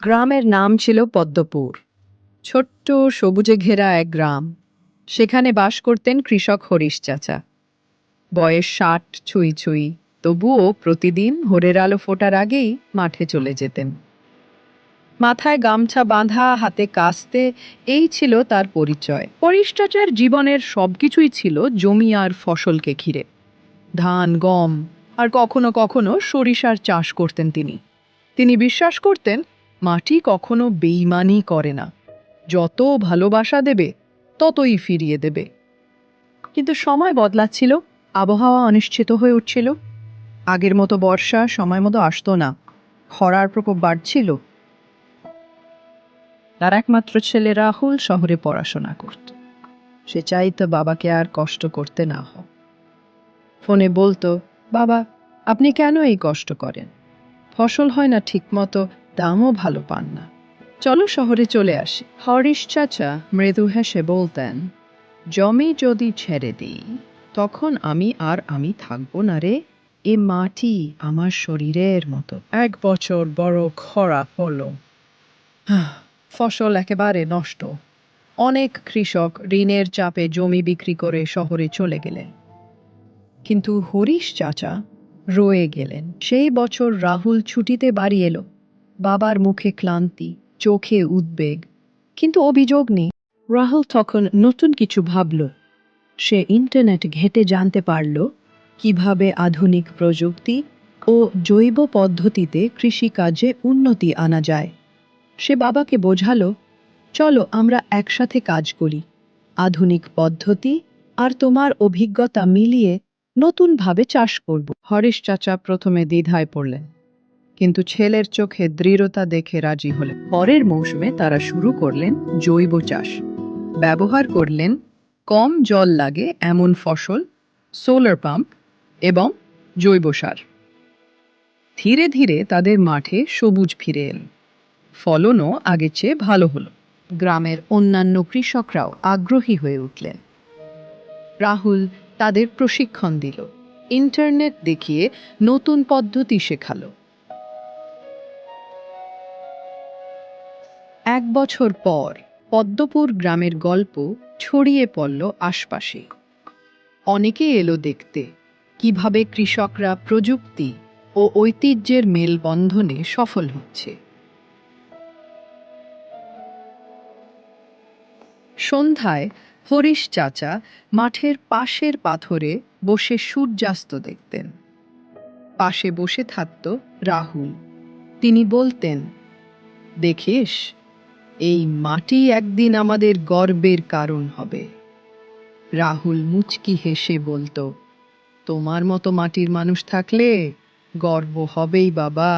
গ্রামের নাম ছিল পদ্মপুর। ছোট্ট সবুজে ঘেরা এক গ্রাম। সেখানে বাস করতেন কৃষক হরিশ চাচা। বয়স ৬০ ছুঁই ছুঁই, তবুও প্রতিদিন ভোরের আলো ফোটার আগেই মাঠে চলে যেতেন। মাথায় গামছা বাঁধা, হাতে কাস্তে, এই ছিল তার পরিচয়। হরিশ চাচার জীবনের সবকিছুই ছিল জমি আর ফসলকে ঘিরে। ধান, গম আর কখনো কখনো সরিষার চাষ করতেন তিনি। তিনি বিশ্বাস করতেন মাটি কখনো বেইমানি করে না, যত ভালোবাসা দেবে ততই ফিরিয়ে দেবে। কিন্তু সময় বদলাচ্ছিল, আবহাওয়া অনিশ্চিত হয়ে উঠছিল। আগের মতো বর্ষা সময় মতো আসতো না, খরার প্রকোপ বাড়ছিল। তার একমাত্র ছেলে রাহুল শহরে পড়াশোনা করত। সে চাইতো বাবাকে আর কষ্ট করতে না হোক। ফোনে বলতো, বাবা আপনি কেন এই কষ্ট করেন? ফসল হয় না ঠিক মতো, দামও ভালো পান না, চলো শহরে চলে আসি। হরিশ চাচা মৃদু হেসে বলতেন, জমি যদি ছেড়ে দিই তখন আমি থাকবো না রে। এ মাটি আমার শরীরের মতো। ১ বছর বড় খরা হলো। ফসল একেবারে নষ্ট। অনেক কৃষক ঋণের চাপে জমি বিক্রি করে শহরে চলে গেলেন। কিন্তু হরিশ চাচা রয়ে গেলেন। সেই বছর রাহুল ছুটিতে বাড়ি এলো। বাবার মুখে ক্লান্তি, চোখে উদ্বেগ, কিন্তু অভিযোগ নেই। রাহুল তখন নতুন কিছু ভাবল। সে ইন্টারনেট ঘেঁটে জানতে পারল কিভাবে আধুনিক প্রযুক্তি ও জৈব পদ্ধতিতে কৃষিকাজে উন্নতি আনা যায়। সে বাবাকে বোঝালো, চলো আমরা একসাথে কাজ করি। আধুনিক পদ্ধতি আর তোমার অভিজ্ঞতা মিলিয়ে নতুনভাবে চাষ করব। হরিশ চাচা প্রথমে দ্বিধায় পড়লেন, কিন্তু ছেলের চোখে দৃঢ়তা দেখে রাজি হলেন। পরের মৌসুমে তারা শুরু করলেন জৈব চাষ। ব্যবহার করলেন কম জল লাগে এমন ফসল, সোলার পাম্প এবং জৈব সার। ধীরে ধীরে তাদের মাঠে সবুজ ফিরে এল। ফলনও আগের চেয়ে ভালো হলো। গ্রামের অন্যান্য কৃষকরাও আগ্রহী হয়ে উঠলেন। রাহুল তাদের প্রশিক্ষণ দিল, ইন্টারনেট দেখিয়ে নতুন পদ্ধতি শেখালো। ১ বছর পর পদ্মপুর গ্রামের গল্প ছড়িয়ে পড়ল আশপাশে। অনেকে এলো দেখতে কিভাবে কৃষকরা প্রযুক্তি ও ঐতিহ্যের মেলবন্ধনে সফল হচ্ছে। সন্ধ্যায় হরিশ চাচা মাঠের পাশের পাথরে বসে সূর্যাস্ত দেখতেন। পাশে বসে থাকত রাহুল। তিনি বলতেন, দেখিস, এই মাটি একদিন আমাদের গর্বের কারণ হবে। রাহুল মুচকি হেসে বলতো, তোমার মতো মাটির মানুষ থাকলে গর্ব হবেই বাবা।